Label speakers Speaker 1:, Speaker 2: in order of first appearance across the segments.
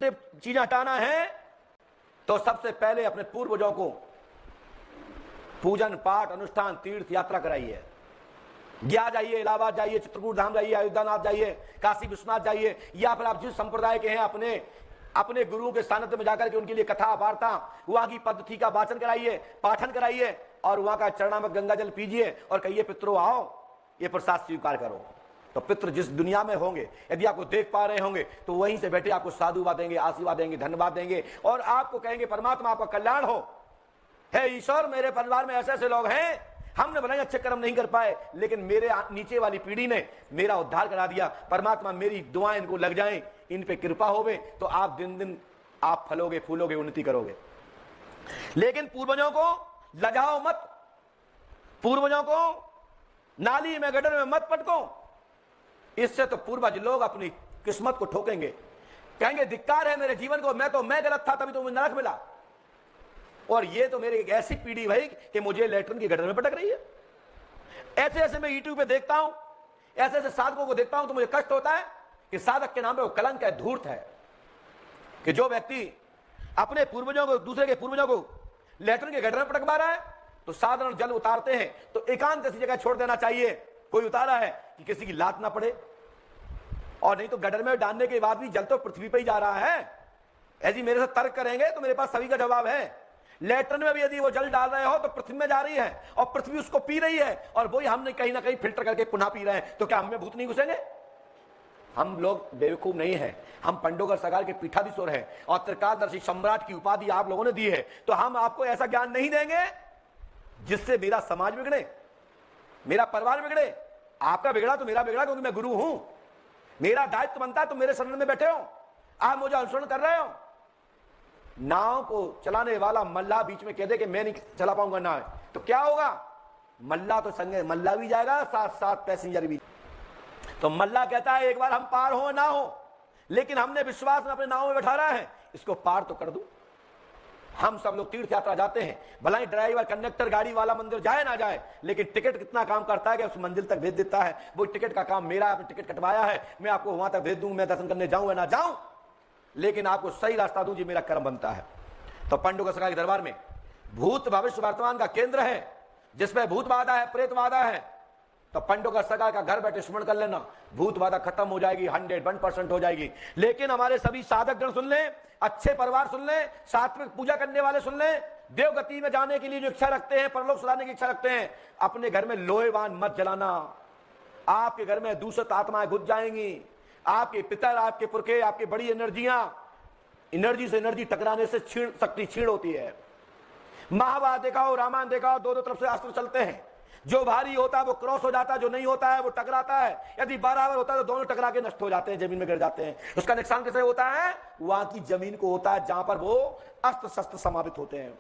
Speaker 1: चीजें हटाना है तो सबसे पहले अपने पूर्वजों को पूजन पाठ अनुष्ठान तीर्थ यात्रा कराइए। गया जाइए, इलाहाबाद जाइए, चित्रकूट धाम जाइए, अयोध्यानाथ जाइए, काशी विश्वनाथ जाइए, या फिर आप जिस संप्रदाय के हैं अपने गुरुओं के सानिध्य में जाकर के उनके लिए कथा वार्ता वहां की पद्धति का वाचन कराइए, पाठन कराइए और वहां का चरणामृत गंगा जल पीजिए और कहिए पितरों आओ ये प्रसाद स्वीकार करो। तो पितृ जिस दुनिया में होंगे यदि आपको देख पा रहे होंगे तो वहीं से बैठे आपको साधुवाद देंगे, आशीर्वाद देंगे, धन्यवाद देंगे और आपको कहेंगे परमात्मा आपका कल्याण हो। हे ईश्वर, मेरे परिवार में ऐसे ऐसे लोग हैं, हमने भले अच्छे कर्म नहीं कर पाए लेकिन मेरे नीचे वाली पीढ़ी ने मेरा उद्धार करा दिया। परमात्मा मेरी दुआएं इनको लग जाएं, इन पे कृपा होवे तो आप दिन दिन आप फलोगे फूलोगे, उन्नति करोगे। लेकिन पूर्वजों को लजाओ मत, पूर्वजों को नाली में गटर में मत पटको। इससे तो पूर्वज लोग अपनी किस्मत को ठोकेंगे, कहेंगे धिक्कार है मेरे जीवन को, मैं गलत था तभी तो मुझे नरक मिला। और ये तो मेरी एक ऐसी पीढ़ी भाई कि मुझे लेटरिन की गटर में पटक रही है। ऐसे ऐसे मैं यूट्यूब पे देखता हूं, ऐसे ऐसे साधकों को देखता हूं तो मुझे कष्ट होता है कि साधक के नाम पे वो कलंक है, धूर्त है कि जो व्यक्ति अपने पूर्वजों को, दूसरे के पूर्वजों को लेटरिन के गटर में पटकवा रहा है तो साधारण जल उतारते हैं तो एकांत ऐसी जगह छोड़ देना चाहिए। कोई उतारा है कि किसी की लात ना पड़े, और नहीं तो गटर में डालने के बाद भी जल तो पृथ्वी पे ही जा रहा है। ऐसी मेरे से तर्क करेंगे तो मेरे पास सभी का जवाब है। लेटरिन में भी यदि वो जल डाल रहे हो तो पृथ्वी में जा रही है और पृथ्वी उसको पी रही है और वही हमने कहीं ना कहीं फिल्टर करके पुनः पी रहे हैं। तो क्या हमें भूत नहीं घुसेंगे? हम लोग बेवकूफ नहीं है, हम पंडोगर सरकार के पीठाधीश्वर हैं और त्रिकालदर्शी सम्राट की उपाधि आप लोगों ने दी है। तो हम आपको ऐसा ज्ञान नहीं देंगे जिससे मेरा समाज बिगड़े, मेरा परिवार बिगड़े। आपका बिगड़ा तो मेरा बिगड़ा, क्योंकि मैं गुरु हूं, मेरा दायित्व बनता है। तुम मेरे शरण में बैठे हो, आप मुझे अनुसरण कर रहे हो। नाव को चलाने वाला मल्लाह बीच में कह दे कि मैं नहीं चला पाऊंगा नाव, तो क्या होगा? मल्लाह तो संगे मल्लाह भी जाएगा, साथ साथ पैसेंजर भी। तो मल्लाह कहता है एक बार हम पार हो ना हो, लेकिन हमने विश्वास में अपने नाव में बैठा रहा है, इसको पार तो कर दूं। हम सब लोग तीर्थ यात्रा जाते हैं, भला ही ड्राइवर कंडक्टर गाड़ी वाला मंदिर जाए ना जाए, लेकिन टिकट कितना काम करता है कि उस मंजिल तक भेज देता है। वो टिकट का काम मेरा, आपने टिकट कटवाया है, मैं आपको वहां तक भेज दूं, मैं दर्शन करने जाऊं या ना जाऊं, लेकिन आपको सही रास्ता दूं जी, मेरा कर्म बनता है। तो पंडोगर सरकार के दरबार में भूत भविष्य वर्तमान का केंद्र है, जिसमें भूतबाधा है, प्रेतबाधा है। तो पंडोगर सरकार का घर बैठे स्मरण कर लेना, भूतबाधा खत्म हो जाएगी, 101% हो जाएगी। लेकिन हमारे सभी साधक गण सुन लें, अच्छे परिवार सुन लें, सात्विक पूजा करने वाले सुन लें, देवगति में जाने के लिए जो इच्छा रखते हैं, परलोक सुधारने की इच्छा रखते हैं, अपने घर में लोहेवान मत जलाना। आपके घर में दूषित आत्माएं घुस जाएंगी। आपके पितर, आपके पुरखे, आपकी बड़ी एनर्जी से एनर्जी टकराने से शक्ति क्षीण होती है। महाभारत देखा हो, रामायण देखा हो, दो तरफ से अस्त्र चलते हैं। जो भारी होता है वो क्रॉस हो जाता है, जो नहीं होता है वो टकराता है। यदि बराबर होता है तो दोनों टकरा के नष्ट हो जाते हैं, जमीन में गिर जाते हैं। उसका नुकसान कैसे होता है? वहां की जमीन को होता है जहां पर वो अस्त्र शस्त्र समापित होते हैं।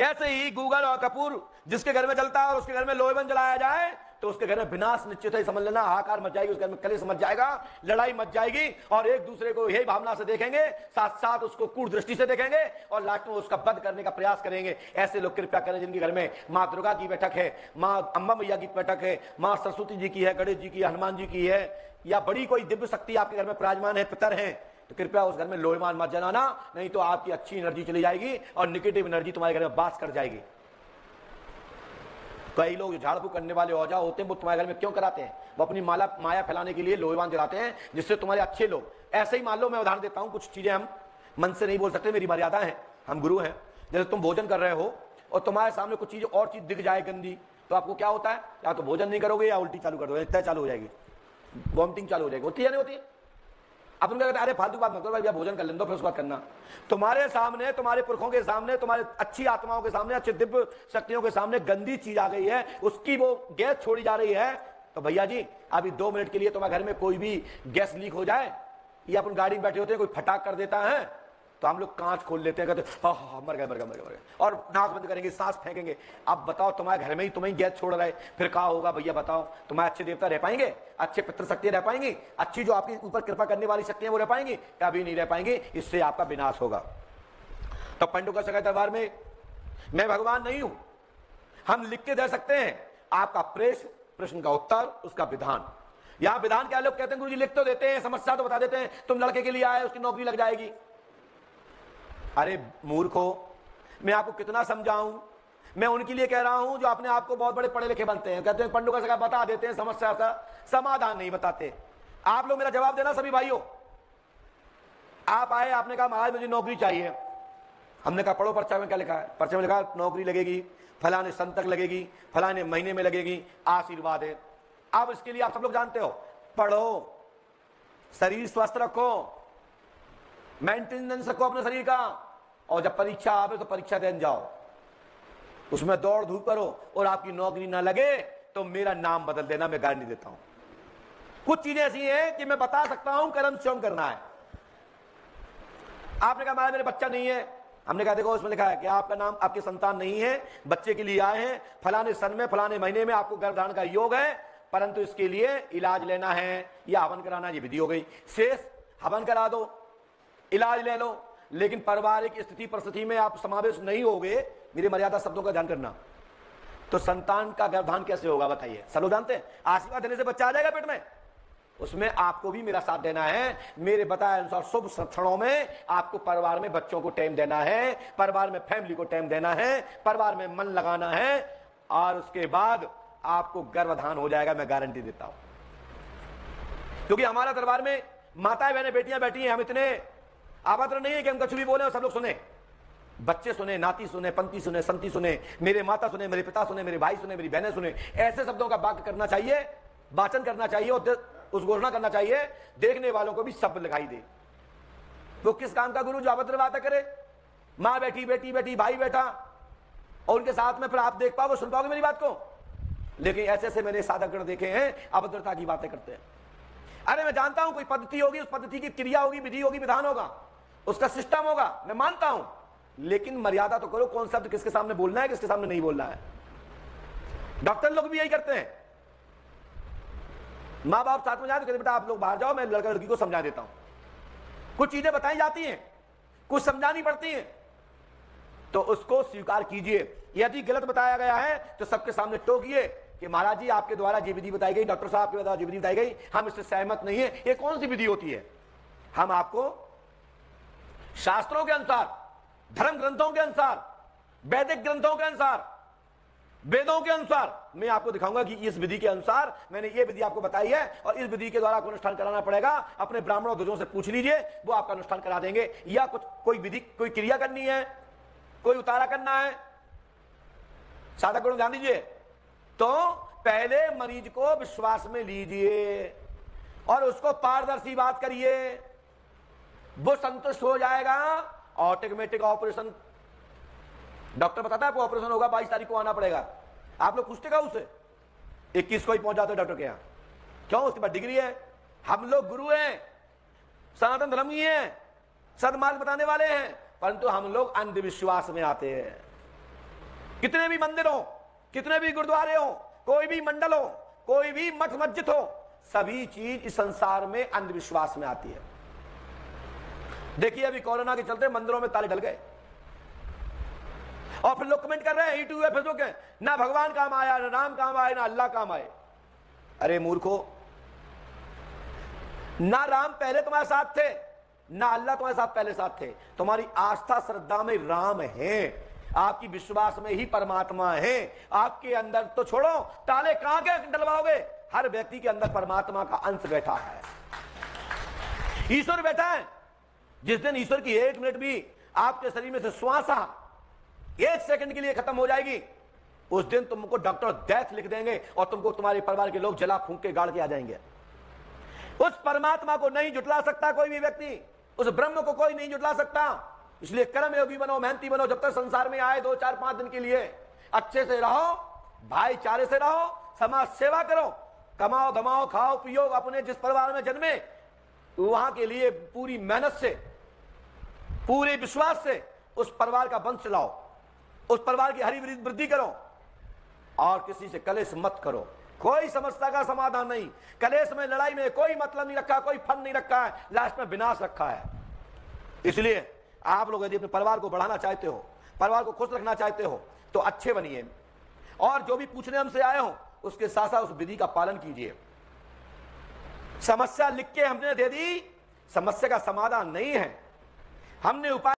Speaker 1: ऐसे ही गूगल और कपूर जिसके घर में जलता है और उसके घर में लोहेवन जलाया जाए तो उसके घर में विनाश निश्चित है, समझ लेना। हाहाकार मच जाएगी, उसके घर में कलेश मच जाएगा, लड़ाई मच जाएगी और एक दूसरे को यही भावना से देखेंगे, साथ साथ उसको कूट दृष्टि से देखेंगे और लास्ट में उसका वध करने का प्रयास करेंगे। ऐसे लोग कृपया करें जिनके घर में माँ दुर्गा की बैठक है, माँ अम्बा मैया की बैठक है, माँ सरस्वती जी की है, गणेश जी की, हनुमान जी की है, या बड़ी कोई दिव्य शक्ति आपके घर में विराजमान है, पितर है, तो कृपया उस घर में लोहेवान मत जलाना, नहीं तो आपकी अच्छी एनर्जी चली जाएगी और निगेटिव एनर्जी तुम्हारे घर में वास कर जाएगी। कई लोग झाड़ फूक करने वाले औजार होते हैं, वो तुम्हारे घर में क्यों कराते हैं? वो अपनी माया फैलाने के लिए लोहेवान जलाते हैं, जिससे तुम्हारे अच्छे लोग, ऐसे ही मान लो, मैं उदाहरण देता हूं, कुछ चीजें हम मन से नहीं बोल सकते, मेरी मर्यादा है, हम गुरु हैं। जैसे तुम भोजन कर रहे हो और तुम्हारे सामने कुछ चीज और चीज दिख जाए गंदी, तो आपको क्या होता है? या तो भोजन नहीं करोगे या उल्टी चालू कर दोगे, तय चालू हो जाएगी, वॉमिटिंग चालू हो जाएगी। होती है नहीं होती? अपन क्या कहते हैं, अरे फालतू बात मत करो भाई, भोजन कर लें तो फिर उसके बाद करना। तुम्हारे सामने, तुम्हारे पुरखों के सामने, तुम्हारे अच्छी आत्माओं के सामने, अच्छे दिव्य शक्तियों के सामने गंदी चीज आ गई है, उसकी वो गैस छोड़ी जा रही है, तो भैया जी अभी 2 मिनट के लिए तुम्हारे घर में कोई भी गैस लीक हो जाए, या अपन गाड़ी में बैठे होते हैं कोई फटाक कर देता है, तो हम लोग कांच खोल लेते हैं, कहते हाँ मर गए, और नाक बंद करेंगे, सांस फेंकेंगे। अब बताओ, तुम्हारे घर में ही तुम्हें गैस छोड़ रहा है, फिर क्या होगा भैया बताओ? तुम्हारे अच्छे देवता रह पाएंगे? अच्छे पितृ शक्तियां रह पाएंगी? अच्छी जो आपके ऊपर कृपा करने वाली शक्तियां वो रह पाएंगी? कभी नहीं रह पाएंगी। इससे आपका विनाश होगा। तो पंडोगर सरकार दरबार में मैं भगवान नहीं हूं, हम लिख के दे सकते हैं आपका प्रश्न का उत्तर, उसका विधान। यहां विधान क्या लोग कहते हैं गुरुजी लिख तो देते हैं, समस्या तो बता देते हैं, तुम लड़के के लिए आए उसकी नौकरी लग जाएगी। अरे मूर्खो, मैं आपको कितना समझाऊं। मैं उनके लिए कह रहा हूं जो अपने आप को बहुत बड़े पढ़े लिखे बनते हैं, कहते हैं पंडू का सका बता देते हैं, समस्या का समाधान नहीं बताते। आप लोग मेरा जवाब देना सभी भाइयों। आप आए, आपने कहा महाराज मुझे नौकरी चाहिए। हमने कहा पढ़ो पर्चा में क्या लिखा है। पर्चे में लिखा नौकरी लगेगी, फलाने सन तक लगेगी, फलाने महीने में लगेगी, आशीर्वाद है। अब इसके लिए आप सब लोग जानते हो, पढ़ो, शरीर स्वस्थ रखो, मेंटेनेंस रखो अपने शरीर का, और जब परीक्षा आवे तो परीक्षा देने जाओ, उसमें दौड़ धूप करो, और आपकी नौकरी ना लगे तो मेरा नाम बदल देना, मैं गारंटी देता हूं। कुछ चीजें ऐसी हैं कि मैं बता सकता हूं, कर्म स्वयं करना है। आपने कहा महाराज मेरे बच्चा नहीं है। हमने कहा देखो उसमें लिखा है कि आपका नाम, आपकी संतान नहीं है, बच्चे के लिए आए हैं, फलाने सन में फलाने महीने में आपको गर्भधारण का योग है, परंतु इसके लिए इलाज लेना है या हवन कराना, ये विधि हो गई। शेष हवन करा दो, इलाज ले लो, लेकिन पारिवारिक स्थिति परिस्थिति में आप समावेश नहीं होगे, मेरी मर्यादा शब्दों का ध्यान करना, तो संतान का गर्भधारण कैसे होगा बताइए। सब लोग जानते हैं आशीर्वाद देने से बच्चा आ जाएगा पेट में, उसमें आपको भी मेरा साथ देना है। मेरे बताए अनुसार शुभ क्षणों में आपको परिवार में बच्चों को टाइम देना है, परिवार में फैमिली को टाइम देना है, परिवार में मन लगाना है, और उसके बाद आपको गर्भधारण हो जाएगा, मैं गारंटी देता हूं। क्योंकि हमारा दरबार में माताएं बहनें बेटियां बैठी हैं, हम इतने आबद्र नहीं है कि हम कछु भी बोले और सब लोग सुने। बच्चे सुने, नाती सुने, पंती सुने, संती सुने, मेरे माता सुने, मेरे पिता सुने, मेरे भाई सुने, मेरी बहनें सुने। ऐसे शब्दों का वाक्य करना चाहिए, वाचन करना चाहिए, और उस घोषणा करना चाहिए, देखने वालों को भी शब्द दिखाई दे। तो किस काम का गुरु जो अभद्र बातें करे, मां बैठी, बेटी बैठी, भाई बैठा, और उनके साथ में फिर आप देख पाओगे, सुन पाओगे मेरी बात को। लेकिन ऐसे ऐसे मैंने साधकगण देखे हैं अभद्रता की बातें करते हैं। अरे मैं जानता हूं कोई पद्धति होगी, उस पद्धति की क्रिया होगी, विधि होगी, विधान होगा, उसका सिस्टम होगा, मैं मानता हूं, लेकिन मर्यादा तो करो, कौन शब्द किसके सामने बोलना है, किसके सामने नहीं बोलना है। डॉक्टर लोग भी यही करते हैं, माँ बाप साथ में जाए तो कहते बेटा आप लोग बाहर जाओ, मैं लड़का लड़की को समझा देता हूं। कुछ चीजें बताई जाती हैं, कुछ समझानी पड़ती हैं, तो उसको स्वीकार कीजिए। यदि गलत बताया गया है तो सबके सामने टोकिए कि महाराज जी आपके द्वारा ये विधि बताई गई, डॉक्टर साहब के द्वारा ये विधि बताई गई, हम इससे सहमत नहीं है, ये कौन सी विधि होती है। हम आपको शास्त्रों के अनुसार, धर्म ग्रंथों के अनुसार, वैदिक ग्रंथों के अनुसार, वेदों के अनुसार मैं आपको दिखाऊंगा कि इस विधि के अनुसार मैंने ये विधि आपको बताई है, और इस विधि के द्वारा आपको अनुष्ठान कराना पड़ेगा। अपने ब्राह्मणों ध्वजों से पूछ लीजिए, वो आपका अनुष्ठान करा देंगे। या कुछ कोई विधि, कोई क्रिया करनी है, कोई उतारा करना है, साधक गुण ध्यान दीजिए, तो पहले मरीज को विश्वास में लीजिए और उसको पारदर्शी बात करिए, वो संतुष्ट हो जाएगा। ऑटोमेटिक ऑपरेशन, डॉक्टर बताता है आपको ऑपरेशन होगा, 22 तारीख को आना पड़ेगा। आप लोग पूछते का उसे, 21 को ही पहुंच जाते डॉक्टर के यहां, क्यों? उसके बाद डिग्री है। हम लोग गुरु हैं, सनातन धर्म ही है, सदमार्ग बताने वाले हैं, परंतु हम लोग अंधविश्वास में आते हैं। कितने भी मंदिर हो, कितने भी गुरुद्वारे हो, कोई भी मंडल हो, कोई भी मठ मस्जिद हो, सभी चीज इस संसार में अंधविश्वास में आती है। देखिए अभी कोरोना के चलते मंदिरों में ताले डल गए, और फिर लोग कमेंट कर रहे हैं यूट्यूब पे, फेसबुक पे, ना भगवान काम आया, ना राम काम आए, ना अल्लाह काम आए। अरे मूर्खो, ना राम पहले तुम्हारे साथ थे, ना अल्लाह तुम्हारे साथ पहले साथ थे। तुम्हारी आस्था श्रद्धा में राम है, आपकी विश्वास में ही परमात्मा है। आपके अंदर तो छोड़ो, ताले कहां के डलवाओगे, हर व्यक्ति के अंदर परमात्मा का अंश बैठा है, ईश्वर बैठा है। जिस दिन ईश्वर की 1 मिनट भी आपके शरीर में से श्वास 1 सेकंड के लिए खत्म हो जाएगी, उस दिन तुमको डॉक्टर डेथ लिख देंगे और तुमको तुम्हारे परिवार के लोग जला फूंक के गाड़ के आ जाएंगे। उस परमात्मा को नहीं जुटला सकता कोई भी व्यक्ति, उस ब्रह्म को कोई नहीं जुटला सकता। इसलिए कर्म योगी बनो, मेहनती बनो। जब तक संसार में आए 2, 4, 5 दिन के लिए अच्छे से रहो, भाईचारे से रहो, समाज सेवा करो, कमाओ धमाओ, खाओ पियो, अपने जिस परिवार में जन्मे वहां के लिए पूरी मेहनत से, पूरे विश्वास से उस परिवार का वंश चलाओ, उस परिवार की हरी वृद्धि करो, और किसी से कलेश मत करो। कोई समस्या का समाधान नहीं, कलेश में, लड़ाई में कोई मतलब नहीं रखा, कोई फन नहीं रखा है, लास्ट में विनाश रखा है। इसलिए आप लोग यदि अपने परिवार को बढ़ाना चाहते हो, परिवार को खुश रखना चाहते हो, तो अच्छे बनिए, और जो भी पूछने हमसे आए हो उसके साथ साथ उस विधि का पालन कीजिए। समस्या लिख के हमने दे दी, समस्या का समाधान नहीं है। हमने उपाय